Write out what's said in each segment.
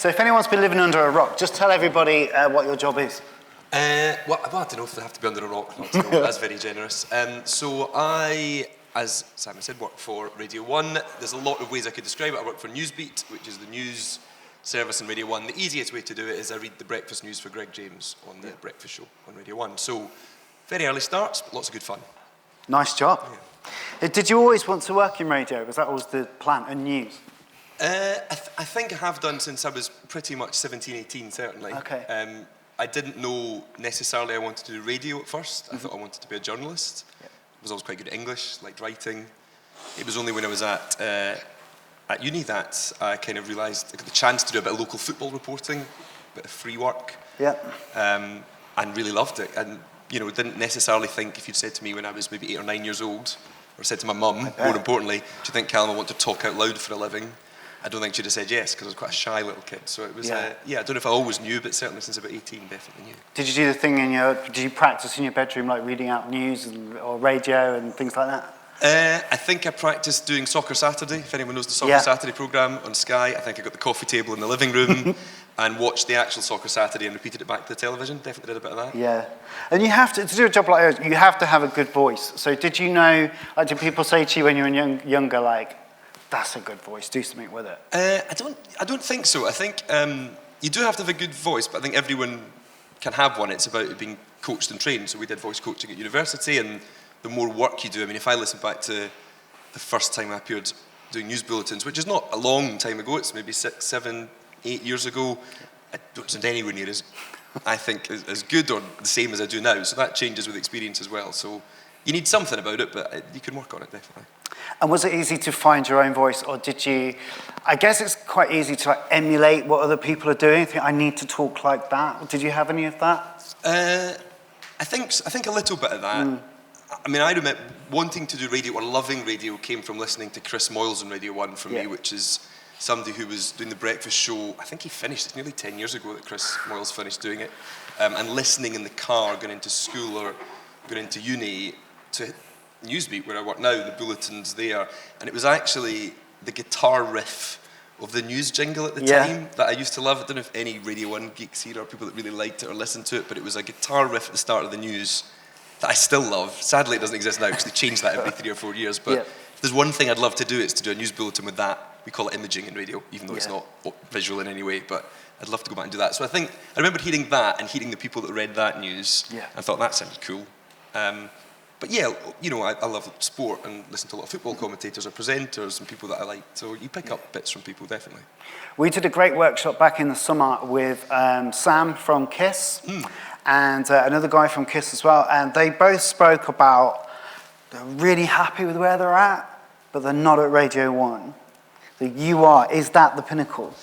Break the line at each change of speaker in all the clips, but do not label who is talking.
So if anyone's been living under a rock, just tell everybody what your job is.
Well, I don't know if they have to be under a rock not to know. That's very generous. So I, as Simon said, work for Radio 1. There's a lot of ways I could describe it. I work for Newsbeat, which is the news service in Radio 1. The easiest way to do it is I read the breakfast news for Greg James on the breakfast show on Radio 1. So very early starts, but lots of good fun.
Nice job.
Yeah.
Did you always want to work in radio? Was that always the plan, and news?
I think I have done since I was pretty much 17, 18, certainly.
Okay.
I didn't know necessarily I wanted to do radio at first. I thought I wanted to be a journalist. I was always quite good at English, liked writing. It was only when I was at uni that I kind of realised I got the chance to do a bit of local football reporting, a bit of free work, and really loved it. And didn't necessarily think, if you'd said to me when I was maybe 8 or 9 years old, or said to my mum, more importantly, do you think, Calum, I want to talk out loud for a living? I don't think she'd have said yes, because I was quite a shy little kid. So it was, I don't know if I always knew, but certainly since about 18, definitely knew.
Did you do the thing did you practice in your bedroom, like reading out news or radio and things like that?
I think I practiced doing Soccer Saturday, if anyone knows the Soccer Saturday programme on Sky. I think I got the coffee table in the living room and watched the actual Soccer Saturday and repeated it back to the television. Definitely did a bit of that. Yeah.
And you have to do a job like yours, you have to have a good voice. So did you know, did people say to you when you were younger, like, that's a good voice, do something with it?
I don't think so. I think you do have to have a good voice, but I think everyone can have one. It's about being coached and trained. So we did voice coaching at university, and the more work you do, I mean, if I listen back to the first time I appeared doing news bulletins, which is not a long time ago, it's maybe 6, 7, 8 years ago, I don't sound anywhere near as, I think, as good or the same as I do now. So that changes with experience as well. So you need something about it, but you can work on it, definitely.
And was it easy to find your own voice, or did you, I guess it's quite easy to emulate what other people are doing, think I need to talk like that. Did you have any of that?
I think a little bit of that. I mean, I remember wanting to do radio or loving radio came from listening to Chris Moyles on Radio 1 for me, which is somebody who was doing the breakfast show. I think he finished, it's nearly 10 years ago that Chris Moyles finished doing it. And listening in the car, going into school or going into uni to Newsbeat, where I work now, the bulletins there. And it was actually the guitar riff of the news jingle at the time that I used to love. I don't know if any Radio 1 geeks here or people that really liked it or listened to it, but it was a guitar riff at the start of the news that I still love. Sadly, it doesn't exist now because they change that every 3 or 4 years. But if there's one thing I'd love to do, it's to do a news bulletin with that. We call it imaging in radio, even though it's not visual in any way. But I'd love to go back and do that. So I remember hearing that and hearing the people that read that news. I thought that sounded cool. But I love sport and listen to a lot of football commentators or presenters and people that I like. So you pick up bits from people, definitely. We
did a great workshop back in the summer with Sam from KISS and another guy from KISS as well. And they both spoke about they're really happy with where they're at, but they're not at Radio 1. Is that the pinnacle?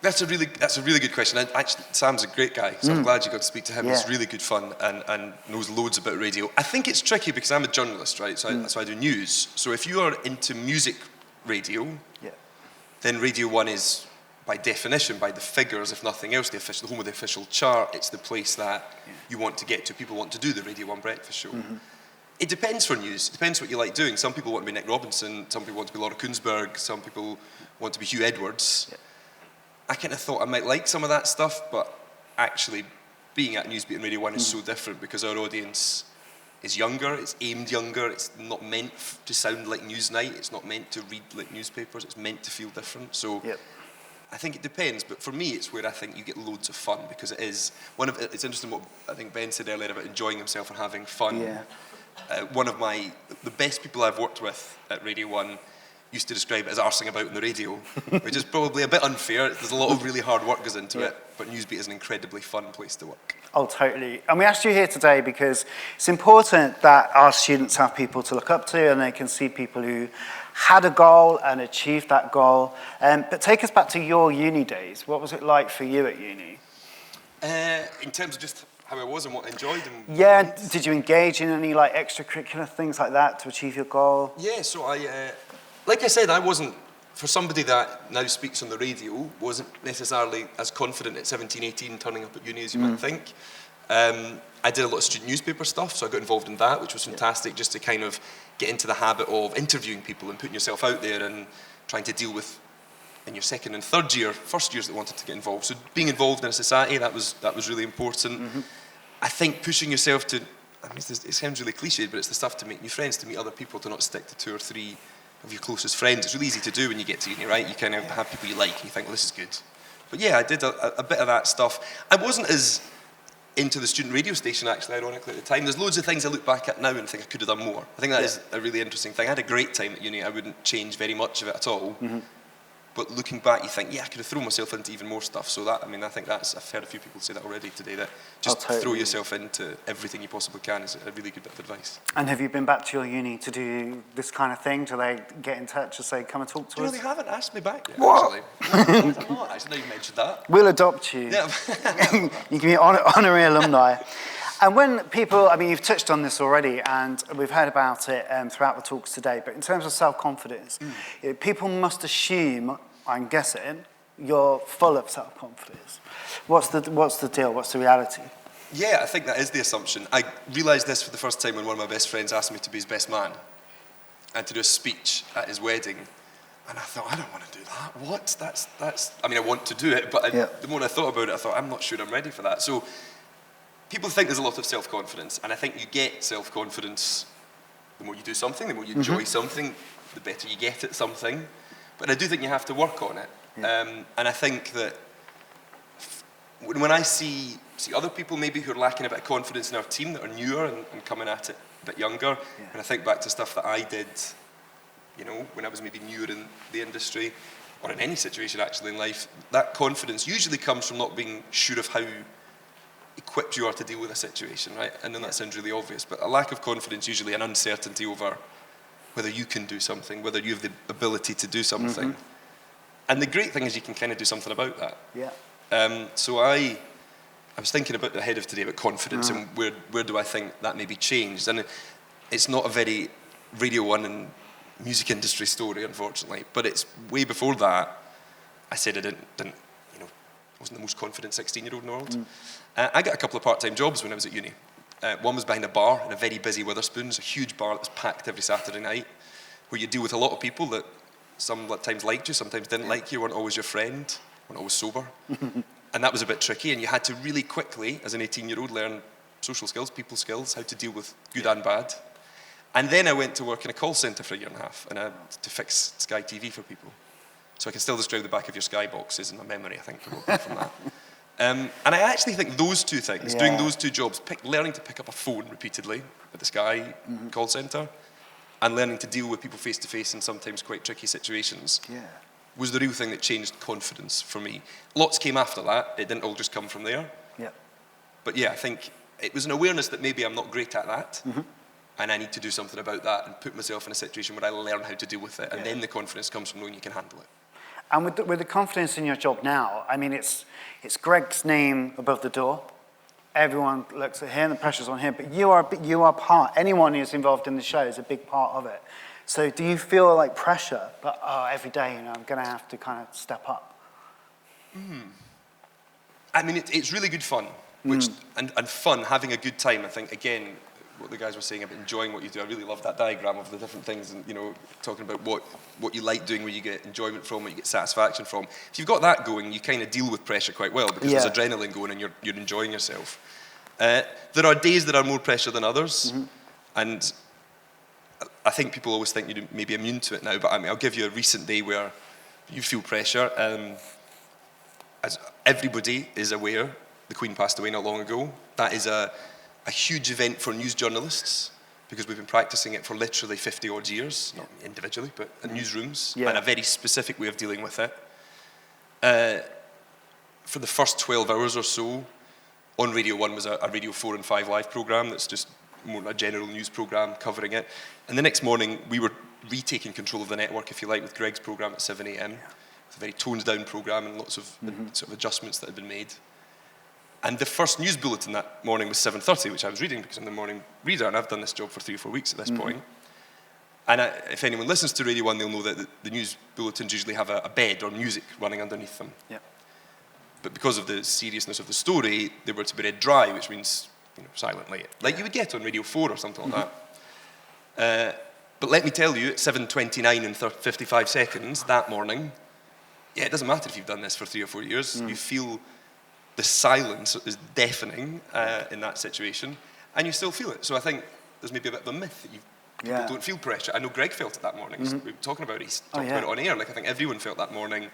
That's a really good question. And actually, Sam's a great guy, so I'm glad you got to speak to him. He's really good fun and knows loads about radio. I think it's tricky because I'm a journalist, right? So I do news. So if you are into music radio, then Radio 1 is, by definition, by the figures, if nothing else, the home of the official chart. It's the place that you want to get to. People want to do the Radio 1 breakfast show. It depends for news. It depends what you like doing. Some people want to be Nick Robinson. Some people want to be Laura Kuenssberg. Some people want to be Hugh Edwards. I kind of thought I might like some of that stuff, but actually being at Newsbeat and Radio 1 is so different because our audience is younger, it's aimed younger, it's not meant to sound like Newsnight, it's not meant to read like newspapers, it's meant to feel different. So I think it depends, but for me it's where I think you get loads of fun because it's interesting what I think Ben said earlier about enjoying himself and having fun. One of the best people I've worked with at Radio 1 used to describe it as arsing about on the radio, which is probably a bit unfair. There's a lot of really hard work goes into it, but Newsbeat is an incredibly fun place to work.
Oh, totally. And we asked you here today because it's important that our students have people to look up to and they can see people who had a goal and achieved that goal. But take us back to your uni days. What was it like for you at uni?
In terms of just how I was and what I enjoyed.
Did you engage in any extracurricular things like that to achieve your goal?
Yeah, so like I said, I wasn't, for somebody that now speaks on the radio, wasn't necessarily as confident at 17, 18 turning up at uni as you might think. I did a lot of student newspaper stuff, so I got involved in that, which was fantastic, just to kind of get into the habit of interviewing people and putting yourself out there and trying to deal with in your second and third year, first years that wanted to get involved. So being involved in a society, that was really important. I think pushing yourself to, I mean, it sounds really cliched, but it's the stuff to make new friends, to meet other people, to not stick to 2 or 3 of your closest friends. It's really easy to do when you get to uni, right? You kind of have people you like and you think, well, this is good. But yeah, I did a bit of that stuff. I wasn't as into the student radio station, actually, ironically, at the time. There's loads of things I look back at now and think I could have done more. I think that is a really interesting thing. I had a great time at uni. I wouldn't change very much of it at all. But looking back, you think, yeah, I could have thrown myself into even more stuff. So that, I mean, I think that's, I've heard a few people say that already today, that just throw yourself into everything you possibly can is a really good bit of advice.
And have you been back to your uni to do this kind of thing? Do they get in touch and say, come and talk to us?
They haven't asked me back yet,
what?
actually. I'm not, actually, now you mentioned that.
We'll adopt you.
Yeah.
You can be honorary alumni. And when people, I mean, you've touched on this already, and we've heard about it throughout the talks today, but in terms of self-confidence, you know, people must assume, I'm guessing, you're full of self-confidence. What's the deal? What's the reality?
Yeah, I think that is the assumption. I realised this for the first time when one of my best friends asked me to be his best man and to do a speech at his wedding. And I thought, I don't want to do that. What? That's. I mean, I want to do it, but the more I thought about it, I thought, I'm not sure I'm ready for that. So people think there's a lot of self-confidence, and I think you get self-confidence the more you do something, the more you enjoy something, the better you get at something. But I do think you have to work on it. And I think that when I see other people maybe who are lacking a bit of confidence in our team that are newer and coming at it a bit younger, and I think back to stuff that I did, you know, when I was maybe newer in the industry, or in any situation actually in life, that confidence usually comes from not being sure of how equipped you are to deal with a situation, right? I know that sounds really obvious, but a lack of confidence, usually an uncertainty over whether you can do something, whether you have the ability to do something. And the great thing is you can kind of do something about that. So I was thinking about ahead of today about confidence and where do I think that may be changed. And it's not a very Radio 1 and music industry story, unfortunately, but it's way before that. I said I didn't you know, wasn't the most confident 16-year-old in the world. I got a couple of part-time jobs when I was at uni. One was behind a bar in a very busy Wetherspoons, a huge bar that was packed every Saturday night, where you deal with a lot of people that sometimes liked you, sometimes didn't like you, weren't always your friend, weren't always sober. And that was a bit tricky, and you had to really quickly, as an 18-year-old, learn social skills, people skills, how to deal with good and bad. And then I went to work in a call centre for a year and a half to fix Sky TV for people. So I can still describe the back of your Sky boxes in my memory, I think, from that. And I actually think those two things, doing those two jobs, learning to pick up a phone repeatedly at the Sky call centre, and learning to deal with people face-to-face in sometimes quite tricky situations, was the real thing that changed confidence for me. Lots came after that. It didn't all just come from there. But yeah, I think it was an awareness that maybe I'm not great at that, and I need to do something about that and put myself in a situation where I learn how to deal with it, and then the confidence comes from knowing you can handle it.
And with the confidence in your job now, I mean, it's Greg's name above the door. Everyone looks at him, the pressure's on him, but you are part. Anyone who's involved in the show is a big part of it. So do you feel like pressure, but every day, you know, I'm going to have to kind of step up?
I mean, it's really good fun, and fun, having a good time. I think, again, what the guys were saying about enjoying what you do, I really love that diagram of the different things, and, you know, talking about what you like doing, where you get enjoyment from, what you get satisfaction from. If you've got that going, you kind of deal with pressure quite well, because there's adrenaline going and you're enjoying yourself. There are days that are more pressure than others, and I think people always think you're maybe immune to it now, but I mean, I'll give you a recent day where you feel pressure. As everybody is aware, the Queen passed away not long ago. That is a huge event for news journalists, because we've been practicing it for literally 50 odd years, not individually, but in newsrooms, and a very specific way of dealing with it. For the first 12 hours or so, on Radio 1 was a Radio 4 and 5 live programme that's just more a general news programme covering it. And the next morning, we were retaking control of the network, if you like, with Greg's programme at 7 a.m. It's a very toned-down programme and lots of sort of adjustments that had been made. And the first news bulletin that morning was 7:30, which I was reading because I'm the morning reader, and I've done this job for 3 or 4 weeks at this point. And if anyone listens to Radio 1, they'll know that the news bulletins usually have a bed or music running underneath them. But because of the seriousness of the story, they were to be read dry, which means, you know, silently, like you would get on Radio 4 or something like that. But let me tell you, at 7:29 and 55 seconds that morning, yeah, it doesn't matter if you've done this for 3 or 4 years. You feel the silence is deafening in that situation, and you still feel it. So I think there's maybe a bit of a myth that people don't feel pressure. I know Greg felt it that morning. We were talking about it. He's talked about it on air. Like, I think everyone felt that morning.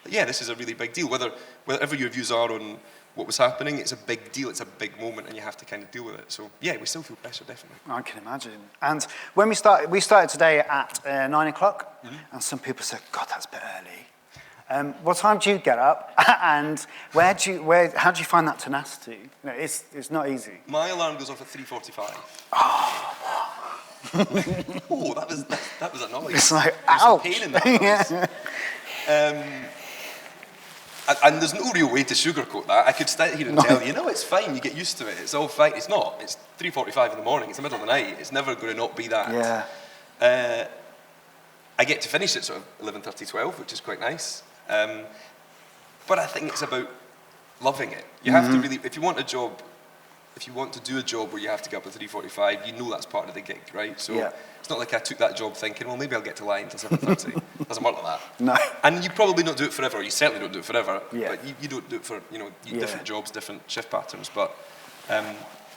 But yeah, this is a really big deal. Whatever your views are on what was happening, it's a big deal. It's a big moment, and you have to kind of deal with it. So yeah, we still feel pressure, definitely.
I can imagine. And when we started today at 9 o'clock, and some people said, "God, that's a bit early." What time do you get up, and how do you find that tenacity? You know, it's not easy.
My alarm goes off at 3:45. Oh, that was a noise.
It's like,
there's
ouch.
some pain in that noise. And there's no real way to sugarcoat that. I could stand here and tell you, no, it's fine, you get used to it, it's all fine. It's not. It's 3:45 in the morning, it's the middle of the night. It's never going to not be that.
Yeah.
I get to finish at sort of 11:30, 12, which is quite nice. But I think it's about loving it. You have to really, if you want to do a job where you have to get up at 3:45, you know that's part of the gig, right? So it's not like I took that job thinking, well, maybe I'll get to line until 7:30. Doesn't work like that.
No.
And you probably don't do it forever. You certainly don't do it forever.
Yeah.
But you don't do it for, different jobs, different shift patterns. But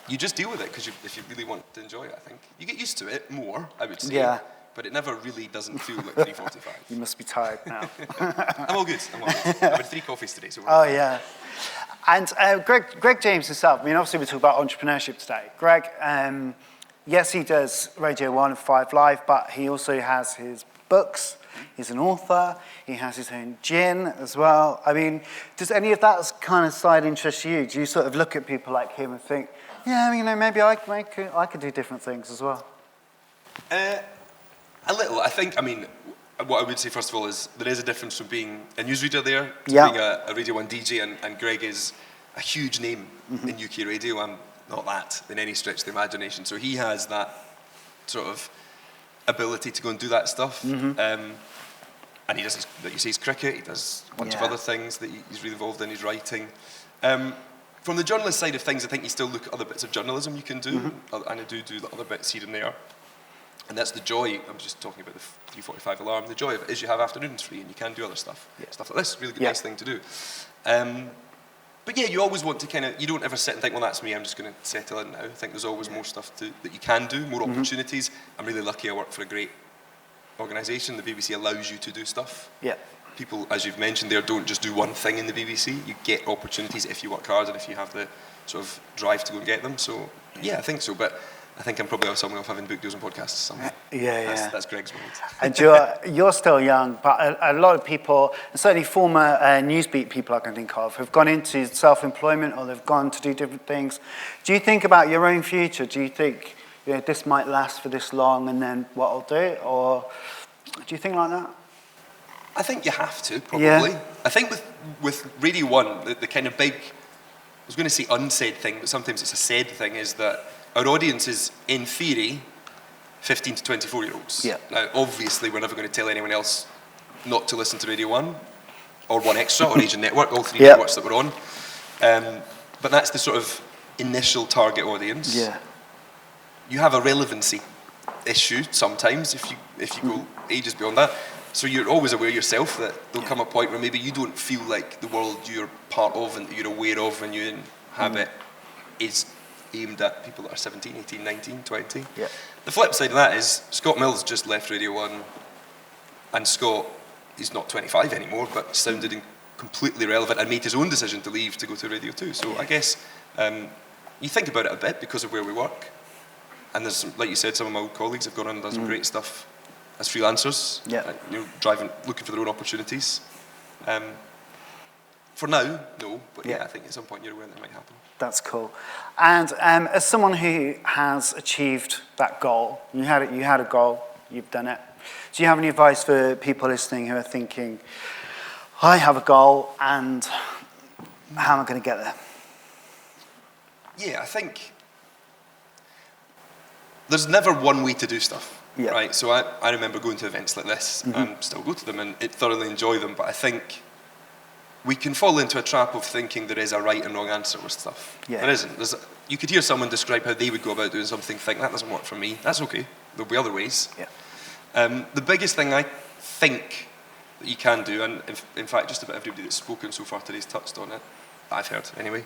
you just deal with it because if you really want to enjoy it, I think. You get used to it more, I would say.
Yeah.
But it never really doesn't feel like 3:45.
You must be tired now.
I'm all good. I've had 3 coffees today. So
Oh, yeah. And Greg James himself, I mean, obviously we talk about entrepreneurship today. Greg, yes, he does Radio 1 and 5 Live, but he also has his books. He's an author. He has his own gin as well. I mean, does any of that kind of side interest you? Do you sort of look at people like him and think, yeah, maybe I could do different things as well?
A little. I think, what I would say first of all is there is a difference from being a newsreader there to being a Radio 1 DJ, and Greg is a huge name in UK radio. I'm not that in any stretch of the imagination. So he has that sort of ability to go and do that stuff. And he does, like you say, his cricket, he does a bunch of other things that he's really involved in, his writing. From the journalist side of things, I think you still look at other bits of journalism you can do, and I do the other bits here and there. And that's the joy, I'm just talking about the 3:45 alarm, the joy of it is you have afternoons free and you can do other stuff. Stuff like this, really good, nice thing to do. But yeah, you always want to you don't ever sit and think, well, that's me, I'm just going to settle in now. I think there's always more stuff that you can do, more opportunities. I'm really lucky I work for a great organisation. The BBC allows you to do stuff. Yeah. People, as you've mentioned there, don't just do one thing in the BBC. You get opportunities if you work hard and if you have the sort of drive to go and get them. So yeah, I think so. But I think I'm probably someone off having book deals and podcasts. Somewhere. That's Greg's world.
And you're still young, but a lot of people, and certainly former Newsbeat people I can think of, have gone into self-employment or they've gone to do different things. Do you think about your own future? Do you think this might last for this long and then what I'll do? Or do you think like that?
I think you have to, probably. Yeah. I think with Radio 1, the kind of big, I was going to say unsaid thing, but sometimes it's a said thing, is that our audience is, in theory, 15 to 24-year-olds. Yeah. Now, obviously, we're never going to tell anyone else not to listen to Radio 1, or 1 Extra, or Asian Network, all 3 networks that we're on. But that's the sort of initial target audience. Yeah. You have a relevancy issue sometimes if you go ages beyond that. So you're always aware yourself that there'll come a point where maybe you don't feel like the world you're part of and that you're aware of and you inhabit is aimed at people that are 17, 18, 19, 20. Yeah. The flip side of that is Scott Mills just left Radio 1, and Scott is not 25 anymore, but sounded completely relevant and made his own decision to leave to go to Radio 2. So I guess you think about it a bit because of where we work. And there's, like you said, some of my old colleagues have gone on and done some great stuff as freelancers, driving, looking for their own opportunities. For now, no, but I think at some point you're aware that might happen.
That's cool. And as someone who has achieved that goal, you had a goal, you've done it. Do you have any advice for people listening who are thinking, I have a goal and how am I going to get there?
Yeah, I think there's never one way to do stuff, right? So I remember going to events like this and still go to them and thoroughly enjoy them, but I think we can fall into a trap of thinking there is a right and wrong answer with stuff. Yeah. There isn't. You could hear someone describe how they would go about doing something, think that doesn't work for me. That's okay. There'll be other ways. Yeah. The biggest thing I think that you can do, and in fact, just about everybody that's spoken so far today's touched on it, I've heard anyway,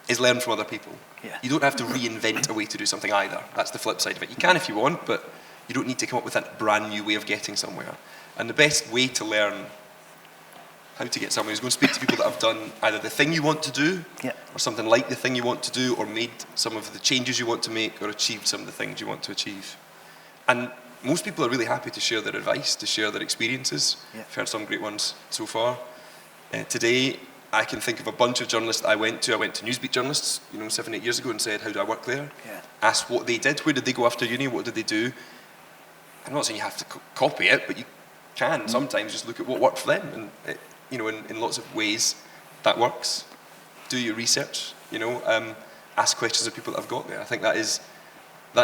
is learn from other people.
Yeah.
You don't have to reinvent a way to do something either. That's the flip side of it. You can if you want, but you don't need to come up with that brand new way of getting somewhere. And the best way to learn how to get somewhere is go and speak to people that have done either the thing you want to do, or something like the thing you want to do, or made some of the changes you want to make, or achieved some of the things you want to achieve. And most people are really happy to share their advice, to share their experiences. I've heard some great ones so far. Today, I can think of a bunch of journalists that I went to. I went to Newsbeat journalists, 7, 8 years ago, and said, how do I work there? Asked what they did, where did they go after uni, what did they do? I'm not saying you have to copy it, but you can sometimes just look at what worked for them. And in lots of ways, that works. Do your research, ask questions of people that have got there. I think that's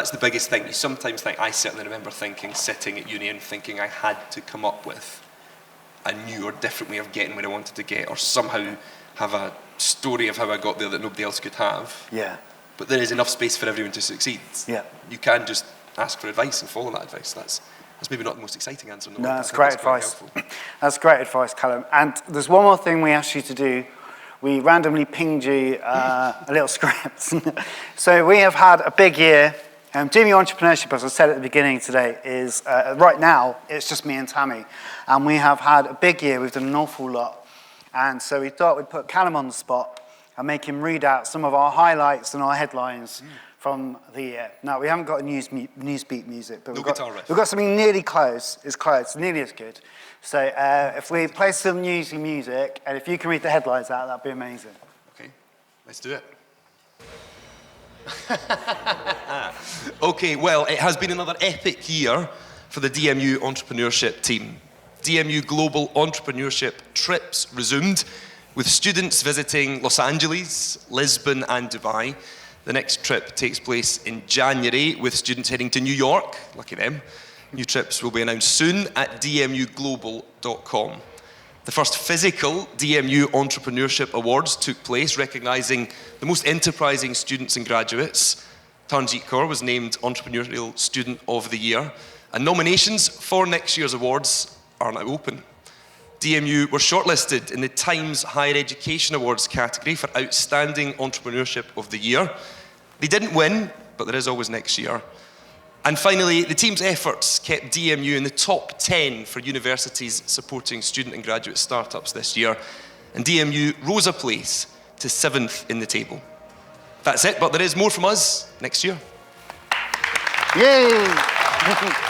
the biggest thing. You sometimes think, I certainly remember sitting at uni and thinking I had to come up with a new or different way of getting where I wanted to get, or somehow have a story of how I got there that nobody else could have.
Yeah.
But there is enough space for everyone to succeed. Yeah. You can just ask for advice and follow that advice. That's maybe not the most exciting answer in the world.
No, that's great advice. That's great advice, Calum. And there's one more thing we asked you to do. We randomly pinged you a little script. So we have had a big year. DMU Entrepreneurship, as I said at the beginning today, is right now, it's just me and Tammy. And we have had a big year. We've done an awful lot. And so we thought we'd put Calum on the spot and make him read out some of our highlights and our headlines from the year. Now, we haven't got a Newsbeat music, but we've got something nearly close. It's close, nearly as good. So if we play some newsy music, and if you can read the headlines out, that'd be amazing.
Okay, let's do it. Okay, well, it has been another epic year for the DMU Entrepreneurship team. DMU Global Entrepreneurship trips resumed, with students visiting Los Angeles, Lisbon and Dubai. The next trip takes place in January, with students heading to New York. Lucky them. New trips will be announced soon at dmuglobal.com. The first physical DMU Entrepreneurship Awards took place, recognising the most enterprising students and graduates. Tarnjeet Kaur was named Entrepreneurial Student of the Year, and nominations for next year's awards are now open. DMU were shortlisted in the Times Higher Education Awards category for Outstanding Entrepreneurship of the Year. They didn't win, but there is always next year. And finally, the team's efforts kept DMU in the top 10 for universities supporting student and graduate startups this year. And DMU rose a place to 7th in the table. That's it, but there is more from us next year.
Yay!